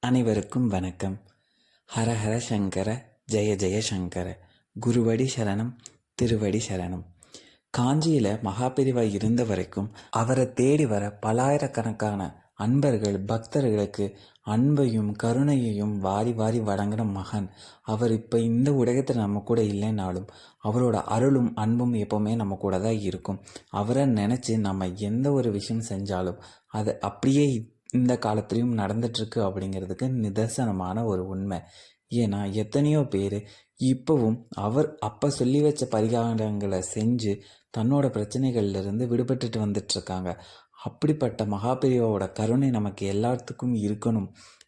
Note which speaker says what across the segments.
Speaker 1: அனைவருக்கும் வணக்கம். ஹரஹர சங்கர, ஜெய ஜெய சங்கர. குருவடி சரணம், திருவடி சரணம். காஞ்சியில் மகாபெரிவா இருந்த வரைக்கும் அவரை தேடி வர பல்லாயிரக்கணக்கான அன்பர்கள் பக்தர்களுக்கு அன்பையும் கருணையையும் வாரி வாரி வழங்கின மகன் அவர். இப்போ இந்த உலகத்தில் நம்ம கூட இல்லைனாலும் அவரோட அருளும் அன்பும் எப்போவுமே நம்ம கூட தான் இருக்கும். அவரை நினச்சி நம்ம எந்த ஒரு விஷயம் செஞ்சாலும் அது அப்படியே இந்த காலத்துலேயும் நடந்துட்டுருக்கு அப்படிங்கிறதுக்கு நிதர்சனமான ஒரு உண்மை. ஏன்னா எத்தனையோ பேர் இப்போவும் அவர் அப்போ சொல்லி வச்ச பரிகாரங்களை செஞ்சு தன்னோட பிரச்சனைகள்லேருந்து விடுபட்டுட்டு வந்துட்டுருக்காங்க. அப்படிப்பட்ட மகாபெரிவாவோட கருணை நமக்கு எல்லாத்துக்கும் இருக்கணும்.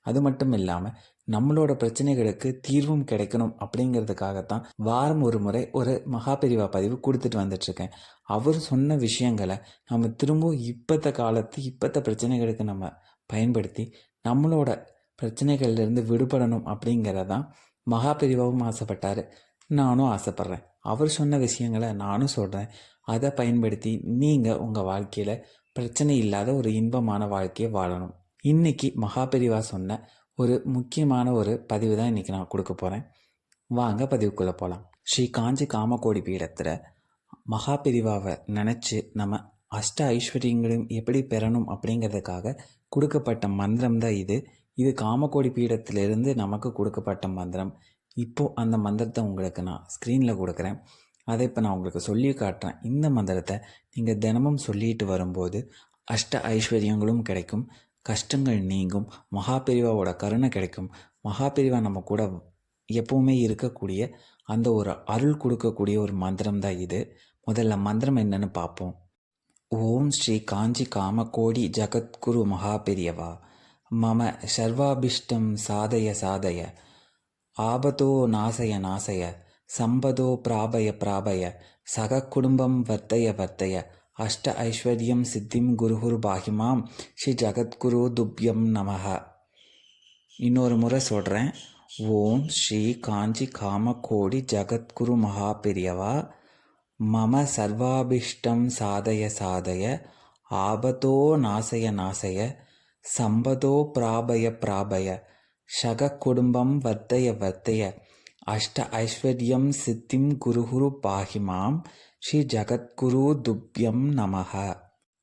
Speaker 1: அது மட்டும் இல்லாமல் நம்மளோட பிரச்சனைகளுக்கு தீர்வும் கிடைக்கணும் அப்படிங்கிறதுக்காகத்தான் வாரம் ஒரு முறை ஒரு மகாபெரிவா பதிவு கொடுத்துட்டு வந்துட்டுருக்கேன். அவர் சொன்ன விஷயங்களை நம்ம திரும்பவும் இப்பத்த பிரச்சனைகளுக்கு நம்ம பயன்படுத்தி நம்மளோட பிரச்சனைகள்லேருந்து விடுபடணும் அப்படிங்கிறதான் மகாபெரிவாவும் ஆசைப்பட்டார். நானும் ஆசைப்பட்றேன். அவர் சொன்ன விஷயங்களை நானும் சொல்கிறேன். அதை பயன்படுத்தி நீங்கள் உங்கள் வாழ்க்கையில் பிரச்சனை இல்லாத ஒரு இன்பமான வாழ்க்கையை வாழணும். இன்றைக்கி மகாபெரிவா சொன்ன ஒரு முக்கியமான ஒரு பதிவு தான் இன்றைக்கி நான் கொடுக்க போகிறேன். வாங்க பதிவுக்குள்ளே போகலாம். ஸ்ரீ காஞ்சி காமகோடி பீடத்தில் மகாபெரிவாவை நினச்சி நம்ம அஷ்ட ஐஸ்வர்யங்களையும் எப்படி பெறணும் அப்படிங்கிறதுக்காக கொடுக்கப்பட்ட மந்திரம் தான் இது. இது காமகோடி பீடத்திலிருந்து நமக்கு கொடுக்கப்பட்ட மந்திரம். இப்போது அந்த மந்திரத்தை உங்களுக்கு நான் ஸ்க்ரீனில் கொடுக்குறேன். அதை இப்போ நான் உங்களுக்கு சொல்லி காட்டுறேன். இந்த மந்திரத்தை நீங்கள் தினமும் சொல்லிட்டு வரும்போது அஷ்ட ஐஸ்வர்யங்களும் கிடைக்கும், கஷ்டங்கள் நீங்கும், மகாபெரிவாவோட கருணை கிடைக்கும். மகாபெரிவா நம்ம கூட எப்பவுமே இருக்கக்கூடிய அந்த ஒரு அருள் கொடுக்கக்கூடிய ஒரு மந்திரம் தான் இது. முதல்ல மந்திரம் என்னன்னு பார்ப்போம். ஓம் ஸ்ரீ காஞ்சி காமகோடி ஜகத்குரு மகாபெரியவா மம சர்வாபிஷ்டம் சாதய சாதய ஆபதோ நாசய நாசய சம்பதோ பிராபய பிராபய சக குடும்பம் வர்த்தய வர்த்தய அஷ்ட ஐஸ்வர்யம் சித்திம் குருகுரு பாகிமாம் ஸ்ரீ ஜகத்குரு துப்யம் நமஹ. இன்னொரு முறை சொல்கிறேன். ஓம் ஸ்ரீ காஞ்சி காமகோடி ஜகத்குரு மகாபெரியவா மம சர்வாபிஷ்டம் சாதய சாதய ஆபதோ நாசய நாசய சம்பதோ பிராபய பிராபய சக குடும்பம் வர்த்தய வர்த்தய அஷ்ட ஐஸ்வர்யம் சித்திம் குருகுரு பாகிமாம் ஸ்ரீ ஜகத்குரு துப்யம் நமஹ.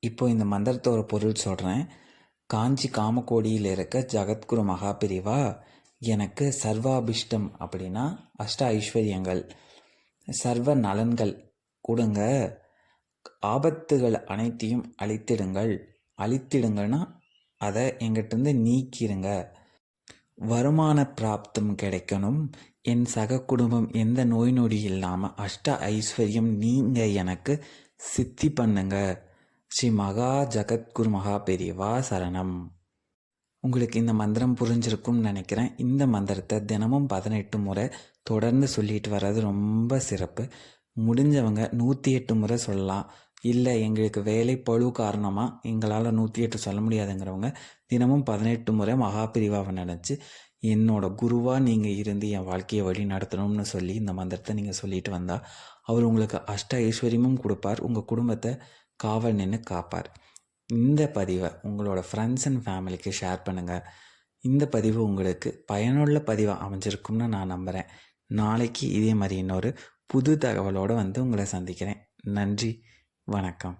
Speaker 1: இப்போ இந்த மந்திரத்தோட பொருள் சொல்கிறேன். காஞ்சி காமகோடியில் இருக்க ஜகத்குரு மகாபெரிவா எனக்கு சர்வாபிஷ்டம் அப்படின்னா அஷ்ட ஐஸ்வர்யங்கள், சர்வ நலன்கள் கொடுங்க. ஆபத்துகள் அனைத்தையும் அழித்திடுங்கன்னா அதை எங்கிட்டேருந்து நீக்கிடுங்க. வருமான பிராப்தம் கிடைக்கணும். என் சக குடும்பம் எந்த நோய் நொடி இல்லாமல் அஷ்ட ஐஸ்வர்யம் நீங்கள் எனக்கு சித்தி பண்ணுங்க. ஸ்ரீ மகா ஜகத்குரு மகாபெரிவா சரணம். உங்களுக்கு இந்த மந்திரம் புரிஞ்சிருக்கும்னு நினைக்கிறேன். இந்த மந்திரத்தை தினமும் 18 முறை தொடர்ந்து சொல்லிட்டு வர்றது ரொம்ப சிறப்பு. முடிஞ்சவங்க 108 முறை சொல்லலாம். இல்லை எங்களுக்கு வேலை பழு காரணமாக எங்களால் 108 சொல்ல முடியாதுங்கிறவங்க தினமும் 18 முறை மகாபெரிவாவை நினச்சி என்னோட குருவாக நீங்கள் இருந்து என் வாழ்க்கையை வழி நடத்தணும்னு சொல்லி இந்த மந்திரத்தை நீங்கள் சொல்லிட்டு வந்தால் அவர் உங்களுக்கு அஷ்ட ஐஸ்வர்யமும் கொடுப்பார், உங்கள் குடும்பத்தை காவல் நின்று காப்பார். இந்த பதிவை உங்களோட ஃப்ரெண்ட்ஸ் அண்ட் ஃபேமிலிக்கு ஷேர் பண்ணுங்கள். இந்த பதிவு உங்களுக்கு பயனுள்ள பதிவாக அமைஞ்சிருக்கும்னு நான் நம்புகிறேன். நாளைக்கு இதே மாதிரி இன்னொரு புது தகவலோடு உங்களை சந்திக்கிறேன். நன்றி, வணக்கம்.